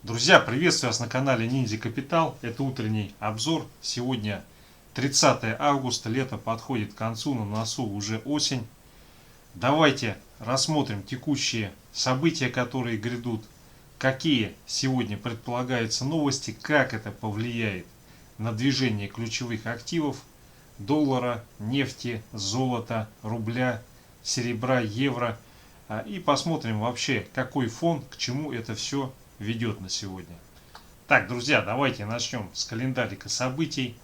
Друзья, приветствую вас на канале Ниндзя Капитал. Это утренний обзор. Сегодня 30 августа, лето подходит к концу, на носу уже осень. Давайте рассмотрим текущие события, которые грядут, какие сегодня предполагаются новости, как это повлияет на движение ключевых активов: доллара, нефти, золота, рубля, серебра, евро. И посмотрим вообще, какой фон, к чему это все ведет на сегодня. Так, друзья, давайте начнем с календарика событий.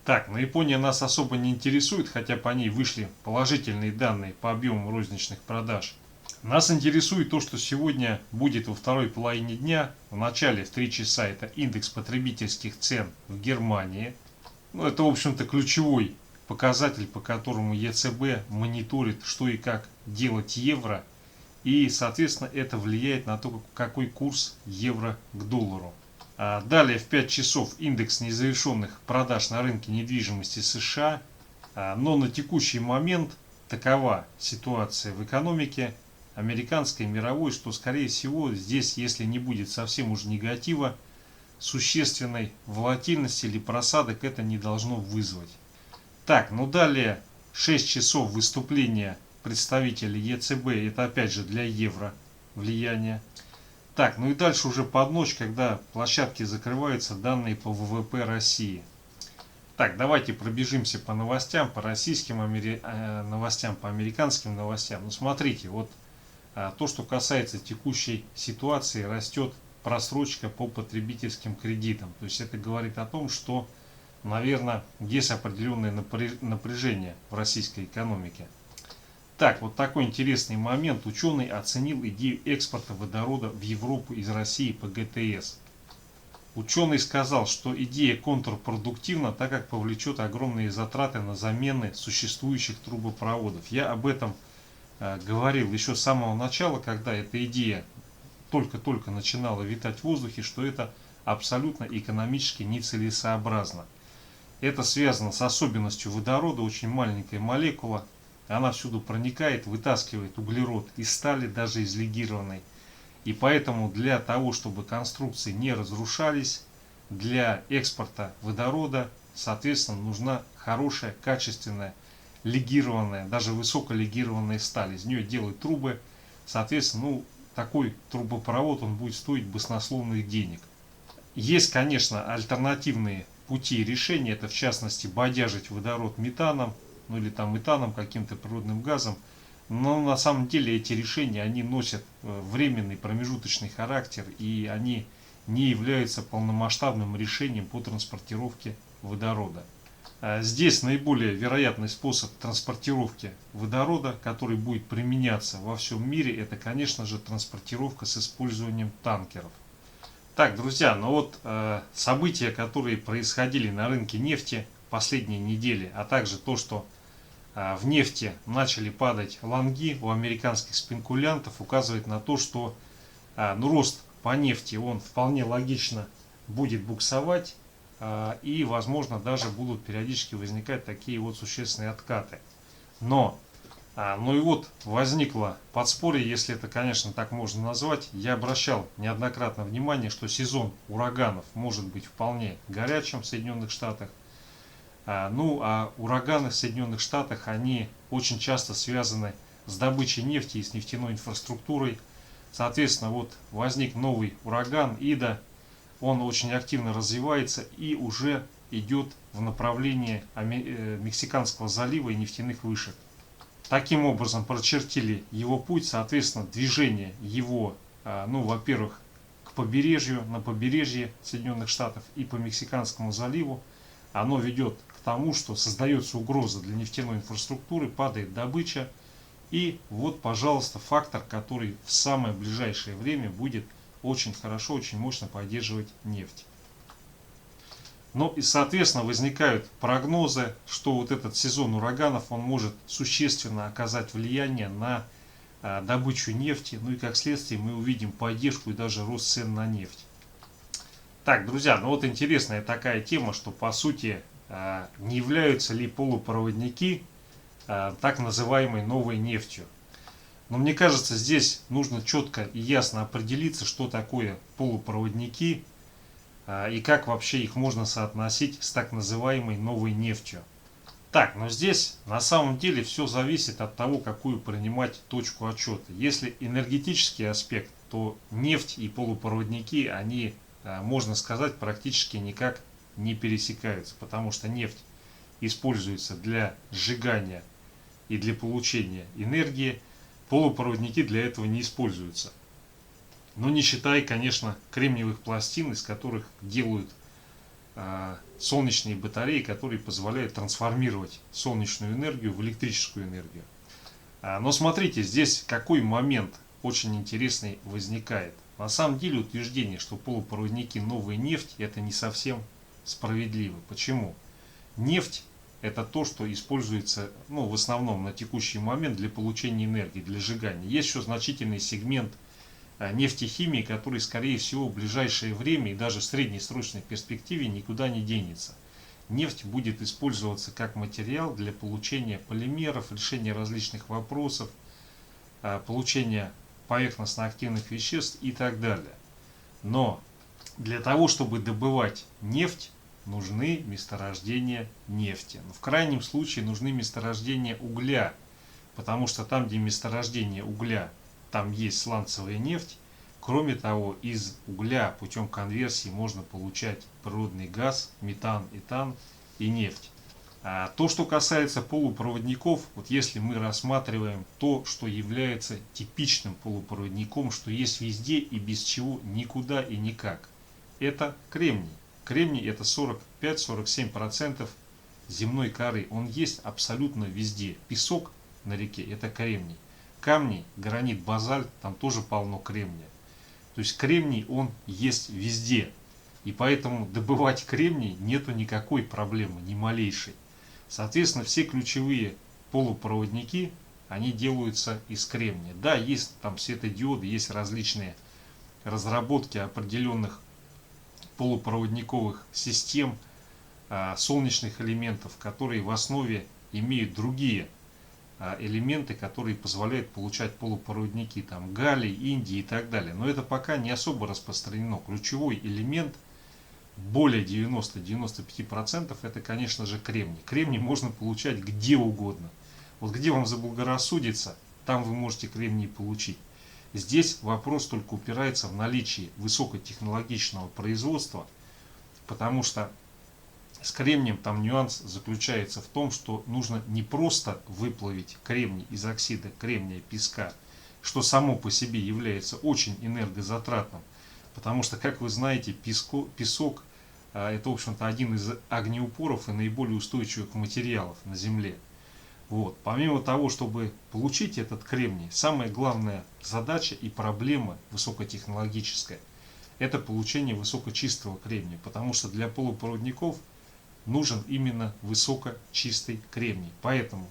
Так, но Япония нас особо не интересует, хотя по ней вышли положительные данные по объему розничных продаж. Нас интересует то, что сегодня будет во второй половине дня. В начале в 3 часа это индекс потребительских цен в Германии. Это, в общем-то, ключевой показатель, по которому ЕЦБ мониторит, что и как делать евро. И, соответственно, это влияет на то, какой курс евро к доллару. Далее в 5 часов индекс незавершенных продаж на рынке недвижимости США. Но на текущий момент такова ситуация в экономике американской и мировой, что, скорее всего, здесь, если не будет совсем уж негатива, существенной волатильности или просадок это не должно вызвать. Так, далее 6 часов выступления представителей ЕЦБ, это опять же для евро влияние. Так, и дальше уже под ночь, когда площадки закрываются, данные по ВВП России. Так, давайте пробежимся по новостям, по российским новостям, по американским новостям. Смотрите, вот то, что касается текущей ситуации, растет просрочка по потребительским кредитам. То есть это говорит о том, что, наверное, есть определенное напряжение в российской экономике. Так, вот такой интересный момент. Ученый оценил идею экспорта водорода в Европу из России по ГТС. Ученый сказал, что идея контрпродуктивна, так как повлечет огромные затраты на замены существующих трубопроводов. Я об этом говорил еще с самого начала, когда эта идея только-только начинала витать в воздухе, что это абсолютно экономически нецелесообразно. Это связано с особенностью водорода, очень маленькая молекула. Она всюду проникает, вытаскивает углерод из стали, даже из легированной. И поэтому для того, чтобы конструкции не разрушались, для экспорта водорода, соответственно, нужна хорошая, качественная, легированная, даже высоколегированная сталь. Из нее делают трубы. Соответственно, такой трубопровод он будет стоить баснословных денег. Есть, конечно, альтернативные пути решения. Это, в частности, бодяжить водород метаном, или там метаном, каким-то природным газом. Но на самом деле эти решения, они носят временный промежуточный характер, и они не являются полномасштабным решением по транспортировке водорода. Здесь наиболее вероятный способ транспортировки водорода, который будет применяться во всем мире, это, конечно же, транспортировка с использованием танкеров. Так, друзья, события, которые происходили на рынке нефти последние недели, а также то, что в нефти начали падать лонги у американских спекулянтов, указывает на то, что рост по нефти он вполне логично будет буксовать, и, возможно, даже будут периодически возникать такие вот существенные откаты. Но возникло подспорье, если это, конечно, так можно назвать. Я обращал неоднократно внимание, что сезон ураганов может быть вполне горячим в Соединенных Штатах. А ураганы в Соединенных Штатах, они очень часто связаны с добычей нефти и с нефтяной инфраструктурой. Соответственно, возник новый ураган Ида, он очень активно развивается и уже идет в направлении Мексиканского залива и нефтяных вышек. Таким образом, прочертили его путь, соответственно, движение его, во-первых, к побережью, на побережье Соединенных Штатов и по Мексиканскому заливу, оно ведет к тому, что создается угроза для нефтяной инфраструктуры, падает добыча. И пожалуйста, фактор, который в самое ближайшее время будет очень хорошо, очень мощно поддерживать нефть. И, соответственно, возникают прогнозы, что этот сезон ураганов, он может существенно оказать влияние на добычу нефти. И как следствие мы увидим поддержку и даже рост цен на нефть. Так, друзья, интересная такая тема, что по сути не являются ли полупроводники так называемой новой нефтью. Но мне кажется, здесь нужно четко и ясно определиться, что такое полупроводники и как вообще их можно соотносить с так называемой новой нефтью. Так, но здесь на самом деле все зависит от того, какую принимать точку отчета. Если энергетический аспект, то нефть и полупроводники, они, можно сказать, практически никак не пересекаются, потому что нефть используется для сжигания и для получения энергии, полупроводники для этого не используются. Но не считая, конечно, кремниевых пластин, из которых делают солнечные батареи, которые позволяют трансформировать солнечную энергию в электрическую энергию. Но смотрите, здесь какой момент очень интересный возникает. На самом деле утверждение, что полупроводники новая нефть, это не совсем справедливо. Почему? Нефть это то, что используется в основном на текущий момент для получения энергии, для сжигания. Есть еще значительный сегмент нефтехимии, который, скорее всего, в ближайшее время и даже в среднесрочной перспективе никуда не денется. Нефть будет использоваться как материал для получения полимеров, решения различных вопросов, получения поверхностно-активных веществ и так далее. Но для того, чтобы добывать нефть, нужны месторождения нефти. В крайнем случае нужны месторождения угля, потому что там, где месторождение угля, там есть сланцевая нефть. Кроме того, из угля путем конверсии можно получать природный газ, метан, этан и нефть. А то, что касается полупроводников, вот если мы рассматриваем то, что является типичным полупроводником, что есть везде и без чего никуда и никак, это кремний. Кремний это 45-47% земной коры. Он есть абсолютно везде. Песок на реке это кремний. Камни, гранит, базальт, там тоже полно кремния. То есть кремний он есть везде. И поэтому добывать кремний нету никакой проблемы, ни малейшей. Соответственно, все ключевые полупроводники, они делаются из кремния. Да, есть там светодиоды, есть различные разработки определенных полупроводниковых систем, солнечных элементов, которые в основе имеют другие элементы, которые позволяют получать полупроводники, там галлий, индий и так далее. Но это пока не особо распространено. Ключевой элемент, более 90-95%, это, конечно же, кремний. Кремний можно получать где угодно. Вот где вам заблагорассудится, там вы можете кремний получить. Здесь вопрос только упирается в наличие высокотехнологичного производства, потому что с кремнием там нюанс заключается в том, что нужно не просто выплавить кремний из оксида кремния песка, что само по себе является очень энергозатратным, потому что, как вы знаете, песок это, в общем-то, один из огнеупоров и наиболее устойчивых материалов на Земле. Вот. Помимо того, чтобы получить этот кремний, самая главная задача и проблема высокотехнологическая – это получение высокочистого кремния, потому что для полупроводников нужен именно высокочистый кремний. Поэтому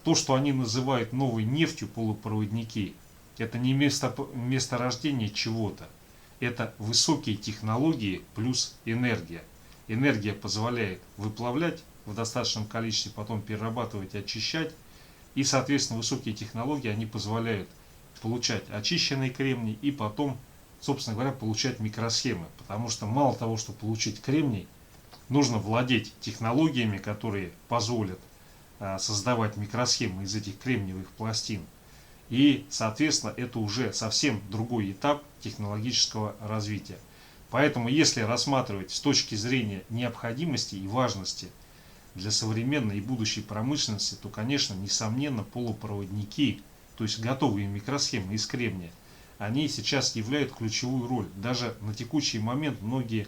то, что они называют новой нефтью полупроводники, это не месторождение чего-то, это высокие технологии плюс энергия. Энергия позволяет выплавлять в достаточном количестве, потом перерабатывать, очищать. И, соответственно, высокие технологии, они позволяют получать очищенный кремний и потом, собственно говоря, получать микросхемы. Потому что мало того, что получить кремний, нужно владеть технологиями, которые позволят создавать микросхемы из этих кремниевых пластин. И, соответственно, это уже совсем другой этап технологического развития. Поэтому, если рассматривать с точки зрения необходимости и важности для современной и будущей промышленности, то, конечно, несомненно, полупроводники, то есть готовые микросхемы из кремния, они сейчас являют ключевую роль. Даже на текущий момент многие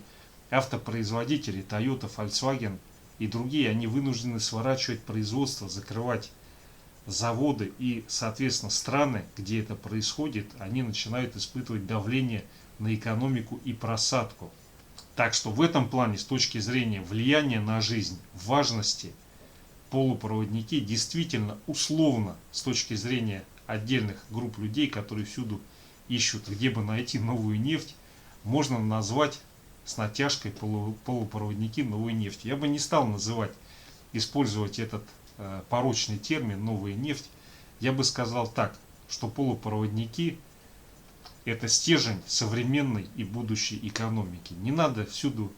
автопроизводители, Toyota, Volkswagen и другие, они вынуждены сворачивать производство, закрывать заводы, и, соответственно, страны, где это происходит, они начинают испытывать давление на экономику и просадку. Так что в этом плане, с точки зрения влияния на жизнь, важности, полупроводники действительно условно, с точки зрения отдельных групп людей, которые всюду ищут, где бы найти новую нефть, можно назвать с натяжкой полупроводники новой нефти. Я бы не стал использовать этот порочный термин «новая нефть». Я бы сказал так: что полупроводники – это стержень современной и будущей экономики. Не надо всюду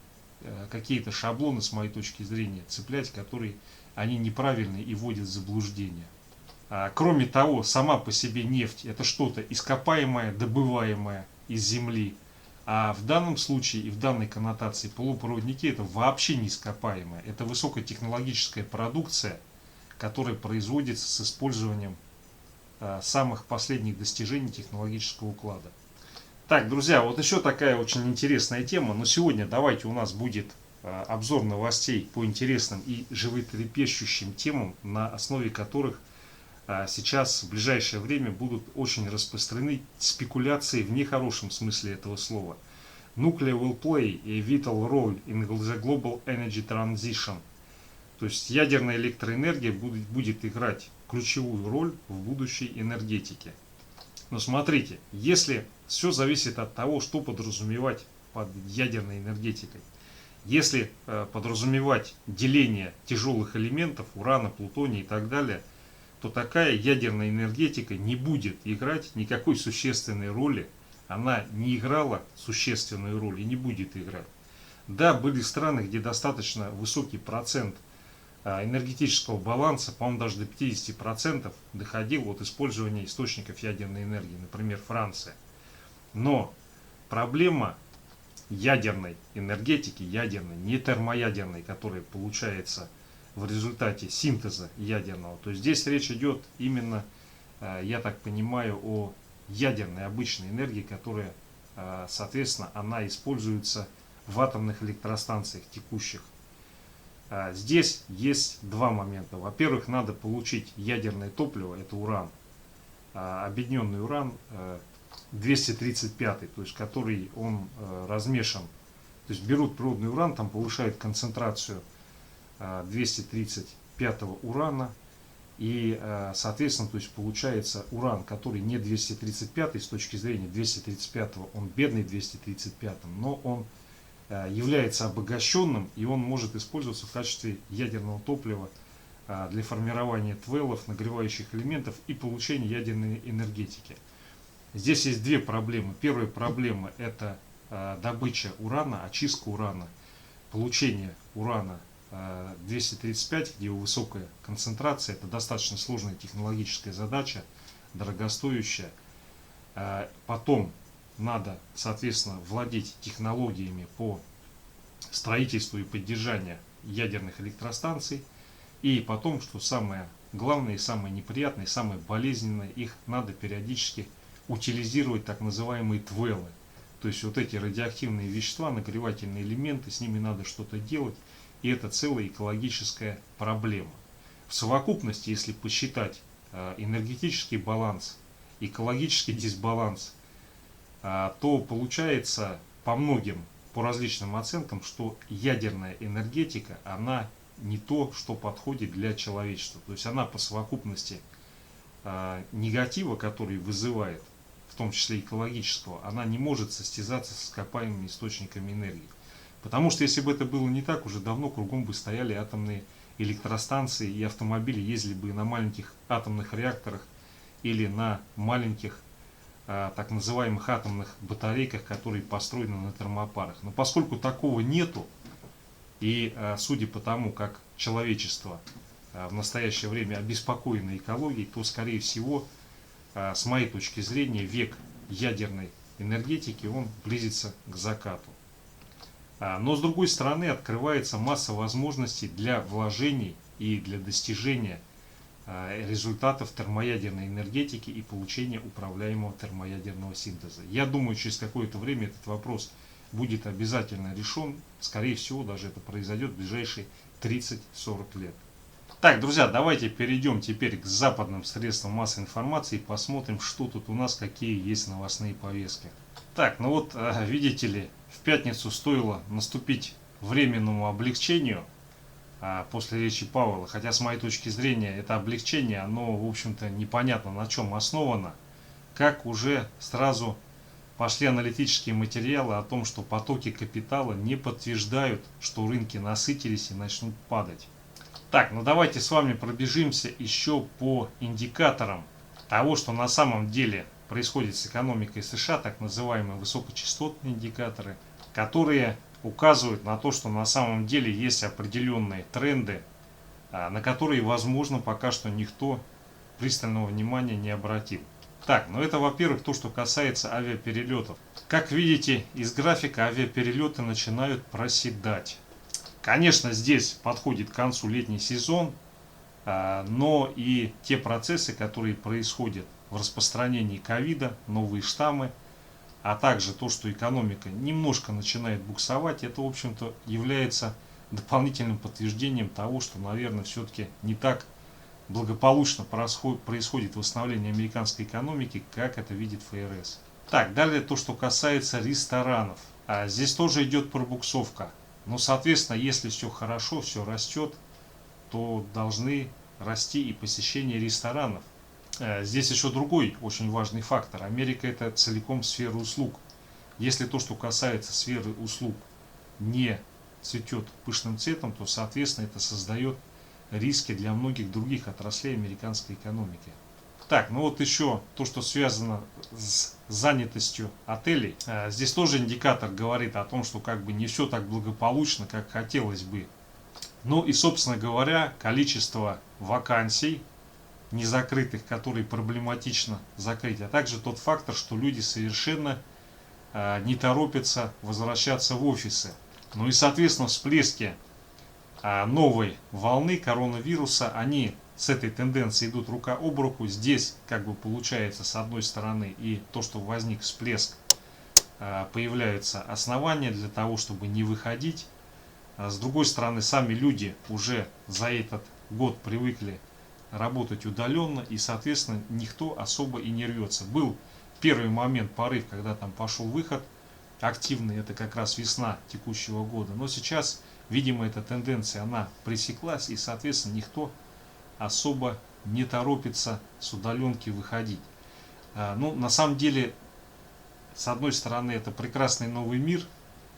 какие-то шаблоны, с моей точки зрения, цеплять, которые они неправильные и вводят в заблуждение. Кроме того, сама по себе нефть – это что-то ископаемое, добываемое из земли. А в данном случае и в данной коннотации полупроводники – это вообще не ископаемое. Это высокотехнологическая продукция, которая производится с использованием самых последних достижений технологического уклада. Так, друзья, вот еще такая очень интересная тема. Но сегодня давайте у нас будет обзор новостей по интересным и животрепещущим темам, на основе которых сейчас в ближайшее время будут очень распространены спекуляции в нехорошем смысле этого слова. Nuclear will play a vital role in the global energy transition. То есть ядерная электроэнергия будет играть ключевую роль в будущей энергетике. Но смотрите, если все зависит от того, что подразумевать под ядерной энергетикой. Если подразумевать деление тяжелых элементов, урана, плутония и так далее, то такая ядерная энергетика не будет играть никакой существенной роли. Она не играла существенную роль и не будет играть. Да, были страны, где достаточно высокий процент энергетического баланса, по-моему, даже до 50% доходил от использования источников ядерной энергии, например, Франция. Но проблема ядерной энергетики, ядерной, не термоядерной, которая получается в результате синтеза ядерного, то здесь речь идет именно, я так понимаю, о ядерной обычной энергии, которая, соответственно, она используется в атомных электростанциях текущих. Здесь есть два момента. Во-первых, надо получить ядерное топливо, это уран, объединенный уран 235, то есть который он размешан. То есть берут природный уран, там повышают концентрацию 235 урана, и, соответственно, то есть получается уран, который не 235 с точки зрения 235, он бедный 235, но он является обогащенным, и он может использоваться в качестве ядерного топлива для формирования твеллов, нагревающих элементов и получения ядерной энергетики. Здесь есть две проблемы. Первая проблема – это добыча урана, очистка урана, получение урана 235, где высокая концентрация. Это достаточно сложная технологическая задача, дорогостоящая. Потом надо, соответственно, владеть технологиями по строительству и поддержанию ядерных электростанций. И потом, что самое главное, самое неприятное, самое болезненное, их надо периодически утилизировать, так называемые твеллы. То есть вот эти радиоактивные вещества, нагревательные элементы, с ними надо что-то делать. И это целая экологическая проблема. В совокупности, если посчитать энергетический баланс, экологический дисбаланс, то получается по многим, по различным оценкам, что ядерная энергетика, она не то, что подходит для человечества. То есть она по совокупности негатива, который вызывает, в том числе экологического, она не может состязаться с ископаемыми источниками энергии. Потому что если бы это было не так, уже давно кругом бы стояли атомные электростанции, и автомобили ездили бы на маленьких атомных реакторах или на маленьких так называемых атомных батарейках, которые построены на термопарах. Но поскольку такого нету, и судя по тому, как человечество в настоящее время обеспокоено экологией, то, скорее всего, с моей точки зрения, век ядерной энергетики, он близится к закату. Но, с другой стороны, открывается масса возможностей для вложений и для достижения результатов термоядерной энергетики и получения управляемого термоядерного синтеза. Я думаю, через какое-то время этот вопрос будет обязательно решен. Скорее всего, даже это произойдет в ближайшие 30-40 лет. Так, друзья, давайте перейдем теперь к западным средствам массовой информации и посмотрим, что тут у нас, какие есть новостные повестки. Так, ну вот, видите ли, в пятницу стоило наступить временному облегчению после речи Пауэлла, хотя с моей точки зрения это облегчение, оно в общем-то непонятно на чем основано, как уже сразу пошли аналитические материалы о том, что потоки капитала не подтверждают, что рынки насытились и начнут падать. Так, ну давайте с вами пробежимся еще по индикаторам того, что на самом деле происходит с экономикой США, так называемые высокочастотные индикаторы, которые указывают на то, что на самом деле есть определенные тренды, на которые, возможно, пока что никто пристального внимания не обратил. Так, ну это, во-первых, то, что касается авиаперелетов. Как видите, из графика авиаперелеты начинают проседать. Конечно, здесь подходит к концу летний сезон, но и те процессы, которые происходят в распространении ковида, новые штаммы, а также то, что экономика немножко начинает буксовать, это, в общем-то, является дополнительным подтверждением того, что, наверное, все-таки не так благополучно происходит восстановление американской экономики, как это видит ФРС. Так, далее то, что касается ресторанов. Здесь тоже идет пробуксовка. Но, соответственно, если все хорошо, все растет, то должны расти и посещения ресторанов. Здесь еще другой очень важный фактор. Америка — это целиком сфера услуг. Если то, что касается сферы услуг, не цветет пышным цветом, то, соответственно, это создает риски для многих других отраслей американской экономики. Так, ну вот еще то, что связано с занятостью отелей. Здесь тоже индикатор говорит о том, что как бы не все так благополучно, как хотелось бы. Ну и, собственно говоря, количество вакансий незакрытых, которые проблематично закрыть, а также тот фактор, что люди совершенно не торопятся возвращаться в офисы. Ну и, соответственно, всплески новой волны коронавируса, они с этой тенденцией идут рука об руку. Здесь как бы получается с одной стороны и то, что возник всплеск, появляются основания для того, чтобы не выходить. С другой стороны, сами люди уже за этот год привыкли работать удаленно, и, соответственно, никто особо и не рвется. Был первый момент, порыв, когда там пошел выход активный, это как раз весна текущего года. Но сейчас, видимо, эта тенденция, она пресеклась, и, соответственно, никто особо не торопится с удаленки выходить. Ну, на самом деле, с одной стороны, это прекрасный новый мир,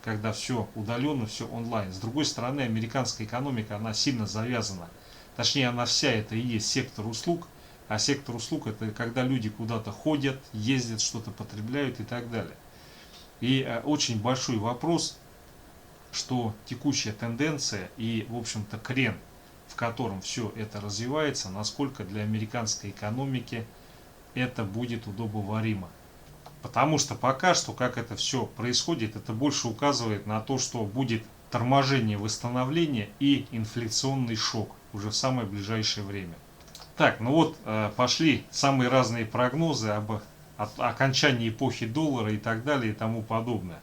когда все удаленно, все онлайн. С другой стороны, американская экономика, она сильно завязана. Точнее, она вся это и есть сектор услуг. А сектор услуг — это когда люди куда-то ходят, ездят, что-то потребляют и так далее. И очень большой вопрос, что текущая тенденция и, в общем-то, крен, в котором все это развивается, насколько для американской экономики это будет удобоваримо. Потому что пока что, как это все происходит, это больше указывает на то, что будет торможение восстановления и инфляционный шок уже в самое ближайшее время. Так, ну вот пошли самые разные прогнозы об окончании эпохи доллара и так далее и тому подобное.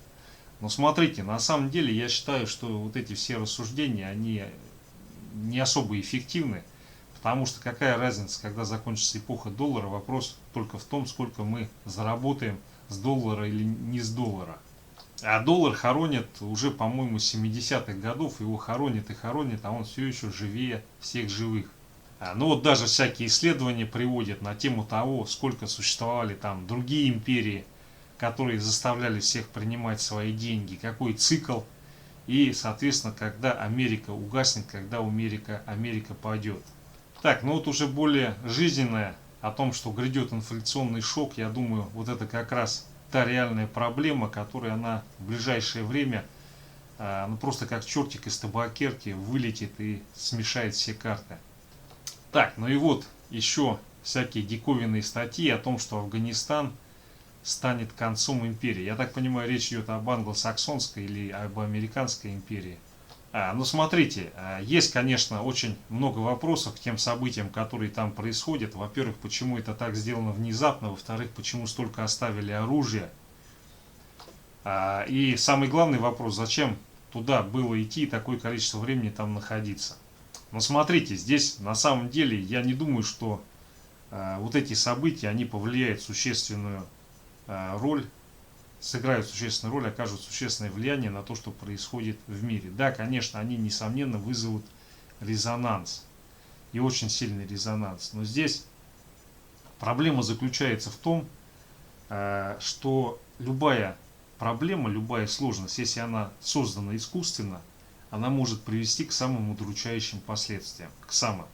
Но смотрите, на самом деле я считаю, что вот эти все рассуждения, они не особо эффективны, потому что какая разница, когда закончится эпоха доллара, вопрос только в том, сколько мы заработаем с доллара или не с доллара. А доллар хоронят уже, по-моему, с 70-х годов, его хоронят и хоронят, а он все еще живее всех живых. Ну вот даже всякие исследования приводят на тему того, сколько существовали там другие империи, которые заставляли всех принимать свои деньги, какой цикл, и, соответственно, когда Америка угаснет, когда Америка пойдет. Так, ну вот уже более жизненное о том, что грядет инфляционный шок, я думаю, вот это как раз та реальная проблема, которая она в ближайшее время, ну просто как чертик из табакерки вылетит и смешает все карты. Так, ну и вот еще всякие диковинные статьи о том, что Афганистан станет концом империи. Я так понимаю, речь идет об англосаксонской или об американской империи. Ну смотрите, есть, конечно, очень много вопросов к тем событиям, которые там происходят. Во-первых, почему это так сделано внезапно, во-вторых, почему столько оставили оружия. И самый главный вопрос, зачем туда было идти и такое количество времени там находиться. Но смотрите, здесь на самом деле я не думаю, что вот эти события, они повлияют существенную роль, сыграют существенную роль, окажут существенное влияние на то, что происходит в мире. Да, конечно, они, несомненно, вызовут резонанс, и очень сильный резонанс. Но здесь проблема заключается в том, что любая проблема, любая сложность, если она создана искусственно, она может привести к самым удручающим последствиям, к самым.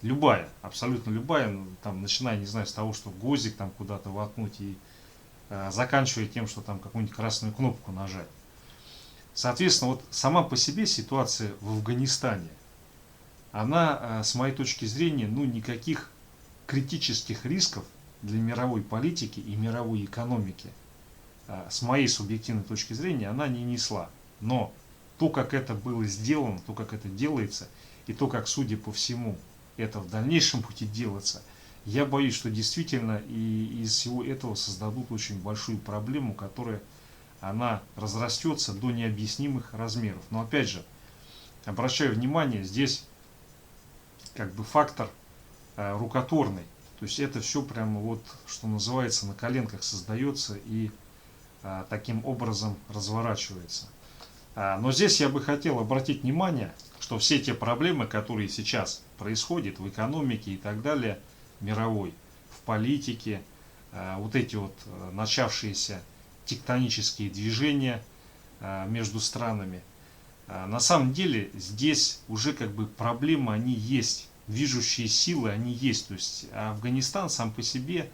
Любая, абсолютно любая, ну, там, начиная, не знаю, с того, что гвоздик там куда-то воткнуть и заканчивая тем, что там какую-нибудь красную кнопку нажать. Соответственно, вот сама по себе ситуация в Афганистане, она, с моей точки зрения, ну, никаких критических рисков для мировой политики и мировой экономики, с моей субъективной точки зрения, она не несла. Но то, как это было сделано, то, как это делается, и то, как, судя по всему, это в дальнейшем будет делаться, я боюсь, что действительно и из всего этого создадут очень большую проблему, которая она разрастется до необъяснимых размеров. Но опять же, обращаю внимание, здесь как бы фактор рукотворный. То есть это все прямо вот, что называется, на коленках создается и таким образом разворачивается. Но здесь я бы хотел обратить внимание, что все те проблемы, которые сейчас происходят в экономике и так далее, мировой, в политике, вот эти вот начавшиеся тектонические движения между странами, на самом деле здесь уже как бы проблемы, они есть, движущие силы, они есть. То есть Афганистан сам по себе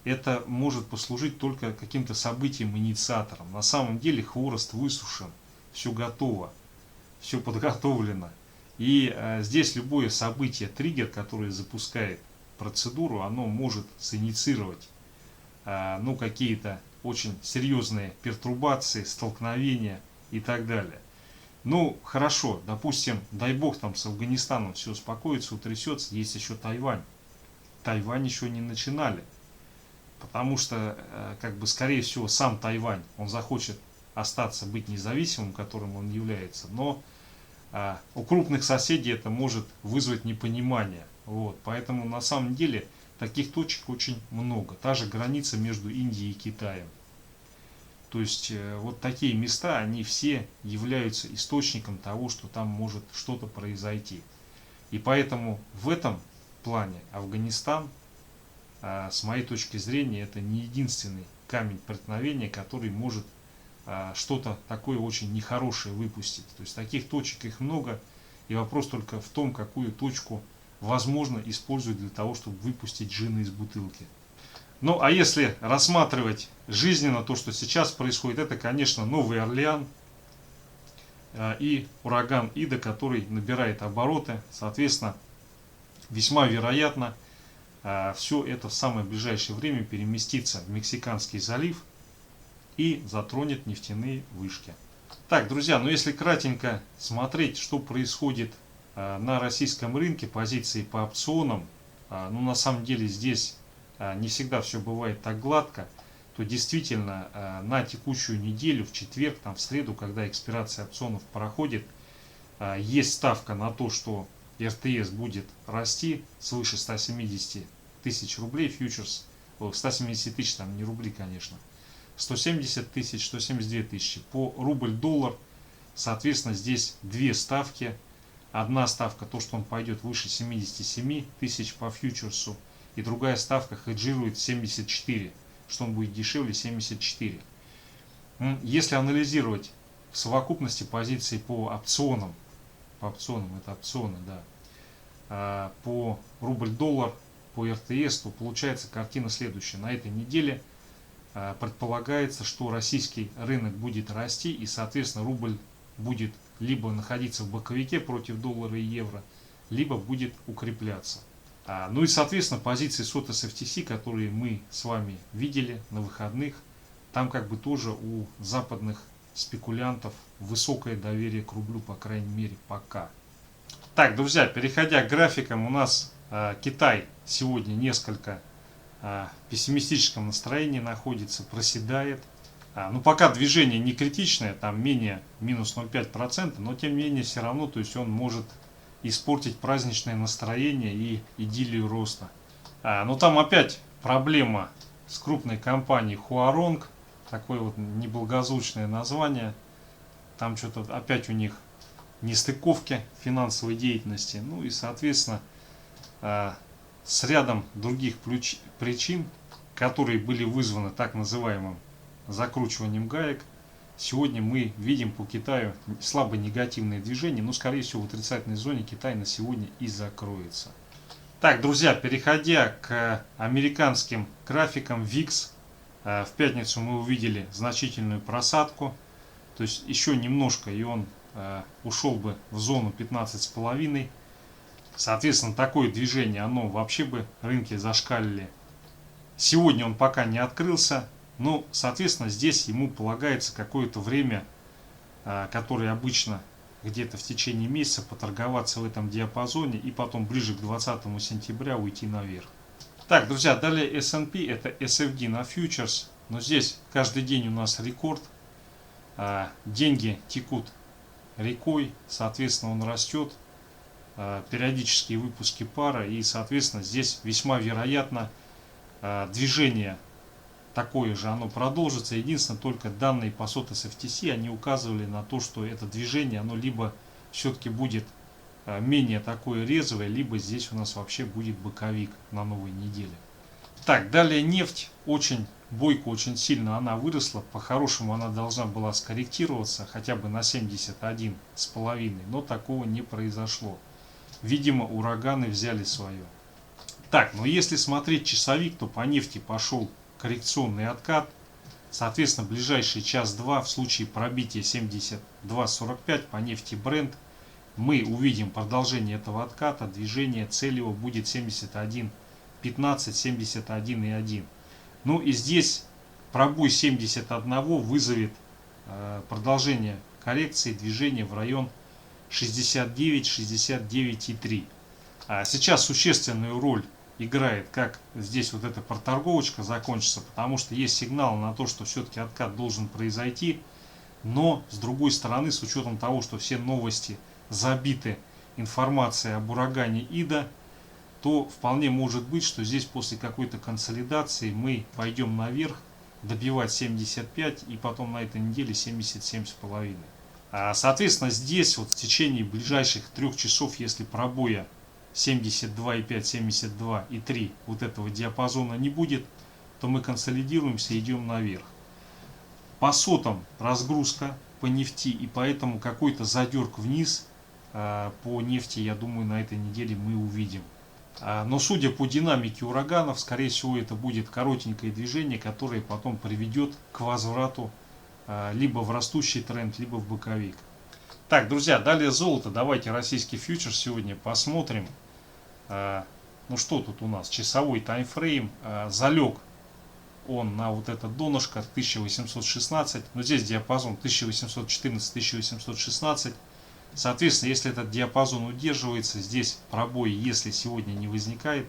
это может послужить только каким-то событием, инициатором. На самом деле хворост высушен, все готово, все подготовлено. И здесь любое событие, триггер, который запускает процедуру, оно может синициировать ну, какие-то очень серьезные пертурбации, столкновения и так далее. Ну, хорошо, допустим, дай бог там с Афганистаном все успокоится, утрясется, есть еще Тайвань. Тайвань еще не начинали, потому что, как бы, скорее всего, сам Тайвань, он захочет остаться, быть независимым, которым он является, но у крупных соседей это может вызвать непонимание. Вот, поэтому на самом деле таких точек очень много. Та же граница между Индией и Китаем. То есть вот такие места, они все являются источником того, что там может что-то произойти. И поэтому в этом плане Афганистан, с моей точки зрения, это не единственный камень преткновения, который может что-то такое очень нехорошее выпустить. То есть таких точек их много, и вопрос только в том, какую точку возможно использовать для того, чтобы выпустить джина из бутылки. Ну, а если рассматривать жизненно то, что сейчас происходит, это, конечно, Новый Орлеан и ураган Ида, который набирает обороты. Соответственно, весьма вероятно, все это в самое ближайшее время переместится в Мексиканский залив и затронет нефтяные вышки. Так, друзья, ну если кратенько смотреть, что происходит на российском рынке, позиции по опционам, ну на самом деле здесь не всегда все бывает так гладко, то действительно на текущую неделю, в четверг, там, в среду, когда экспирация опционов проходит, есть ставка на то, что РТС будет расти свыше 170 тысяч рублей, фьючерс, 170 тысяч, там не рубли, конечно, 170 тысяч, 172 тысячи. По рубль-доллар, соответственно, здесь две ставки. Одна ставка, то, что он пойдет выше 77 тысяч по фьючерсу, и другая ставка хеджирует 74, что он будет дешевле 74. Если анализировать в совокупности позиции по опционам это опционы, да, по рубль-доллар, по РТС, то получается картина следующая. На этой неделе предполагается, что российский рынок будет расти, и, соответственно, рубль будет либо находиться в боковике против доллара и евро, либо будет укрепляться. Ну и, соответственно, позиции SOTOS FTC, которые мы с вами видели на выходных, там как бы тоже у западных спекулянтов высокое доверие к рублю, по крайней мере, пока. Так, друзья, переходя к графикам, у нас Китай сегодня несколько в пессимистическом настроении находится, проседает. Ну, пока движение не критичное, там менее минус 0,5%, но тем не менее все равно, то есть он может испортить праздничное настроение и идиллию роста. Но там опять проблема с крупной компанией Huarong, такое вот неблагозвучное название. Там что-то опять у них нестыковки финансовой деятельности. Ну и, соответственно, с рядом других причин, которые были вызваны так называемым закручиванием гаек, сегодня мы видим по Китаю слабо негативные движения, но скорее всего в отрицательной зоне Китай на сегодня и закроется. Так, друзья, переходя к американским графикам VIX, в пятницу мы увидели значительную просадку, то есть еще немножко и он ушел бы в зону 15,5. Соответственно, такое движение, оно вообще бы рынки зашкалили. Сегодня он пока не открылся, но, соответственно, здесь ему полагается какое-то время, которое обычно где-то в течение месяца поторговаться в этом диапазоне и потом ближе к 20 сентября уйти наверх. Так, друзья, далее S&P, это SFD на фьючерс, но здесь каждый день у нас рекорд, деньги текут рекой, соответственно, он растет, периодические выпуски пара, и, соответственно, здесь весьма вероятно движение такое же, оно продолжится. Единственное, только данные по SOTUS FTSE, они указывали на то, что это движение, оно либо все-таки будет менее такое резвое, либо здесь у нас вообще будет боковик на новой неделе. Так, далее нефть очень бойко, очень сильно она выросла. По-хорошему она должна была скорректироваться хотя бы на 71,5, но такого не произошло. Видимо, ураганы взяли свое. Так, но если смотреть часовик, то по нефти пошел коррекционный откат. Соответственно, ближайший час-два в случае пробития 72.45 по нефти Brent мы увидим продолжение этого отката. Движение цель его будет 71.15, 71.1. Ну и здесь пробой 71 вызовет продолжение коррекции, движения в район 69, 69,3. А сейчас существенную роль играет, как здесь вот эта проторговочка закончится, потому что есть сигнал на то, что все-таки откат должен произойти, но с другой стороны, с учетом того, что все новости забиты информацией об урагане Ида, то вполне может быть, что здесь после какой-то консолидации мы пойдем наверх, добивать 75 и потом на этой неделе 77,5. Соответственно, здесь вот в течение ближайших 3 часов, если пробоя 72,5, 72,3 вот этого диапазона не будет, то мы консолидируемся и идем наверх. По сотам разгрузка по нефти, и поэтому какой-то задерг вниз по нефти, я думаю, на этой неделе мы увидим. Но судя по динамике ураганов, скорее всего, это будет коротенькое движение, которое потом приведет к возврату либо в растущий тренд, либо в боковик. Так, друзья, далее золото. Давайте российский фьючерс сегодня посмотрим. Ну что тут у нас? Часовой таймфрейм. Залег он на вот это донышко 1816. Но здесь диапазон 1814-1816. Соответственно, если этот диапазон удерживается, здесь пробой, если сегодня не возникает,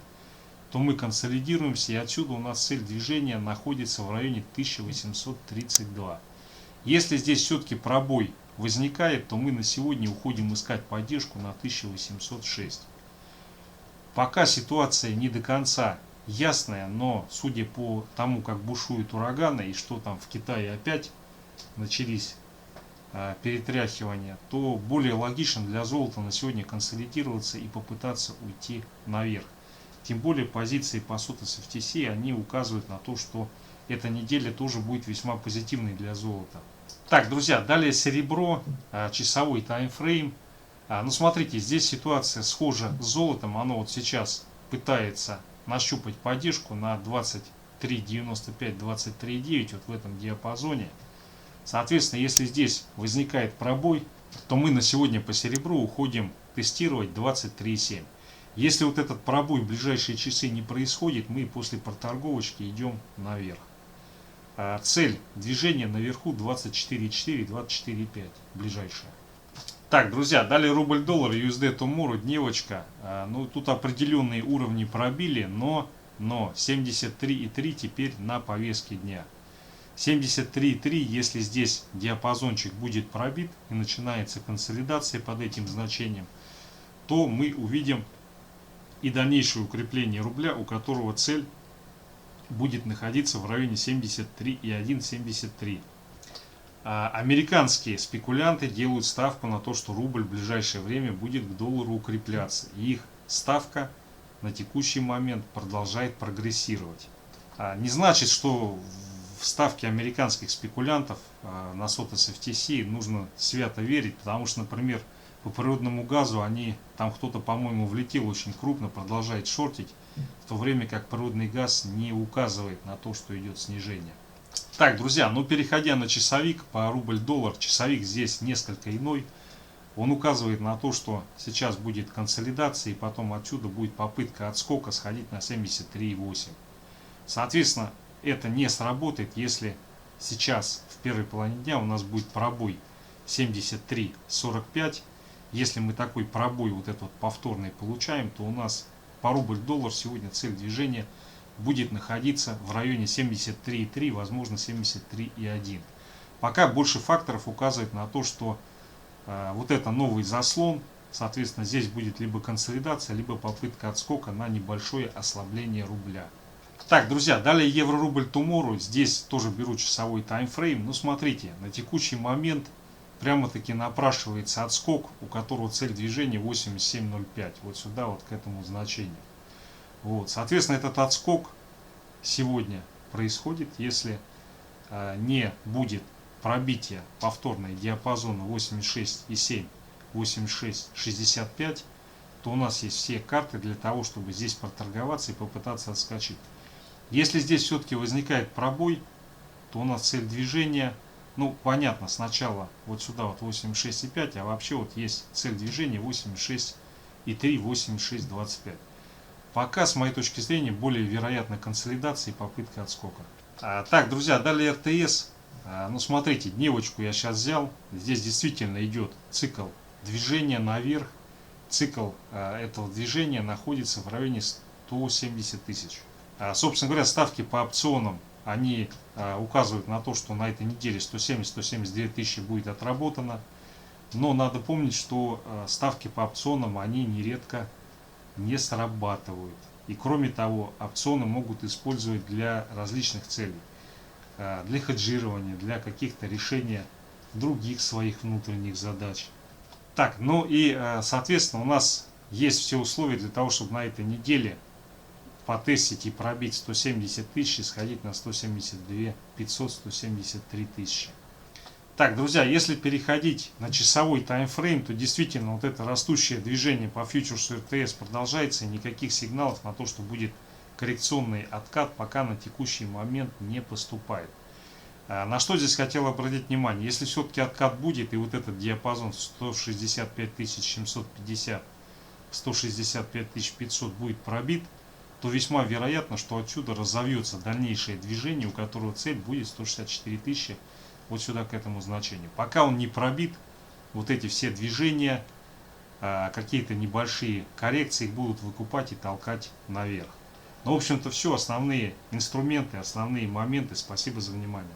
то мы консолидируемся. И отсюда у нас цель движения находится в районе 1832. Если здесь все-таки пробой возникает, то мы на сегодня уходим искать поддержку на 1806. Пока ситуация не до конца ясная, но судя по тому, как бушуют ураганы и что там в Китае опять начались перетряхивания, то более логично для золота на сегодня консолидироваться и попытаться уйти наверх. Тем более позиции по SOTUS FTSE, они указывают на то, что эта неделя тоже будет весьма позитивной для золота. Так, друзья, далее серебро, часовой таймфрейм. Ну, смотрите, здесь ситуация схожа с золотом. Оно вот сейчас пытается нащупать поддержку на 23.95-23.9, вот в этом диапазоне. Соответственно, если здесь возникает пробой, то мы на сегодня по серебру уходим тестировать 23.7. Если вот этот пробой в ближайшие часы не происходит, мы после проторговочки идем наверх. Цель движения наверху 24.4, 24.5 ближайшая. Так, друзья, далее рубль-доллар, USD Tomorrow, дневочка. Ну, тут определенные уровни пробили, но 73.3 теперь на повестке дня. 73.3, если здесь диапазончик будет пробит и начинается консолидация под этим значением, то мы увидим и дальнейшее укрепление рубля, у которого цель будет находиться в районе 73,1-73. Американские спекулянты делают ставку на то, что рубль в ближайшее время будет к доллару укрепляться. И их ставка на текущий момент продолжает прогрессировать. Не значит, что в ставки американских спекулянтов на SOTUS FTSE нужно свято верить, потому что, например, по природному газу они, там кто-то, по-моему, влетел очень крупно, продолжает шортить, в то время как природный газ не указывает на то, что идет снижение. Так, друзья, ну переходя на часовик по рубль-доллар, часовик здесь несколько иной. Он указывает на то, что сейчас будет консолидация и потом отсюда будет попытка отскока сходить на 73,8. Соответственно, это не сработает, если сейчас в первой половине дня у нас будет пробой 73,45. Если мы такой пробой вот этот вот повторный получаем, то у нас по рубль-доллар сегодня цель движения будет находиться в районе 73,3, возможно 73,1. Пока больше факторов указывает на то, что вот это новый заслон, соответственно здесь будет либо консолидация, либо попытка отскока на небольшое ослабление рубля. Так, друзья, далее евро-рубль tomorrow, здесь тоже беру часовой таймфрейм. Ну смотрите, на текущий момент прямо-таки напрашивается отскок, у которого цель движения 87.05, вот сюда, вот к этому значению. Вот, соответственно, этот отскок сегодня происходит, если не будет пробития повторной диапазона 86,7, 86,65, то у нас есть все карты для того, чтобы здесь проторговаться и попытаться отскочить. Если здесь все-таки возникает пробой, то у нас цель движения, ну понятно, сначала вот сюда вот 86,5, а вообще вот есть цель движения 86,3, 86,25. Пока, с моей точки зрения, более вероятна консолидация и попытка отскока. Так, друзья, далее РТС. Ну, смотрите, дневочку я сейчас взял. Здесь действительно идет цикл движения наверх. Цикл этого движения находится в районе 170 тысяч. Собственно говоря, ставки по опционам, они указывают на то, что на этой неделе 170-179 тысяч будет отработано. Но надо помнить, что ставки по опционам, они нередко не срабатывают. И кроме того, опционы могут использовать для различных целей. Для хеджирования, для каких-то решения других своих внутренних задач. Так, ну и соответственно у нас есть все условия для того, чтобы на этой неделе потестить и пробить 170 тысяч и сходить на 172 500, 173 тысячи. Так, друзья, если переходить на часовой таймфрейм, то действительно вот это растущее движение по фьючерсу РТС продолжается, и никаких сигналов на то, что будет коррекционный откат, пока на текущий момент не поступает. На что здесь хотел обратить внимание, если все-таки откат будет и вот этот диапазон 165 750, 165 500 будет пробит, то весьма вероятно, что отсюда разовьется дальнейшее движение, у которого цель будет 164 тысячи вот сюда к этому значению. Пока он не пробит, вот эти все движения, какие-то небольшие коррекции их будут выкупать и толкать наверх. Ну, в общем-то, все, основные инструменты, основные моменты. Спасибо за внимание.